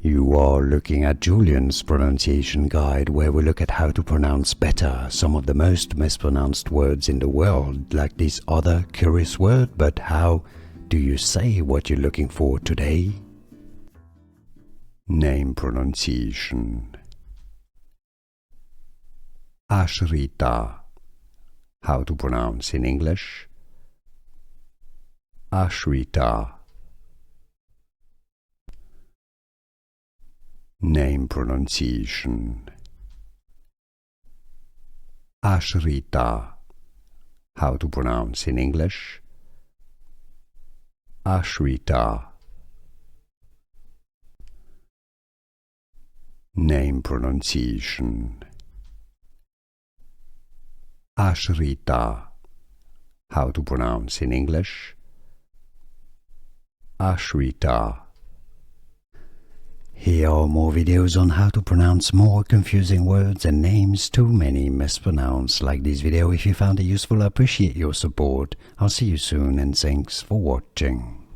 You are looking at Julian's pronunciation guide, where we look at how to pronounce better some of the most mispronounced words in the world, like this other curious word. But how do you say what you're looking for today? Name pronunciation. Aashrita. How to pronounce in English? Aashrita. Name pronunciation. Aashrita. How to pronounce in English? Aashrita. Name pronunciation. Aashrita. How to pronounce in English? Aashrita. Here are more videos on how to pronounce more confusing words and names too many mispronounced. Like this video if you found it useful. I appreciate your support. I'll see you soon and thanks for watching.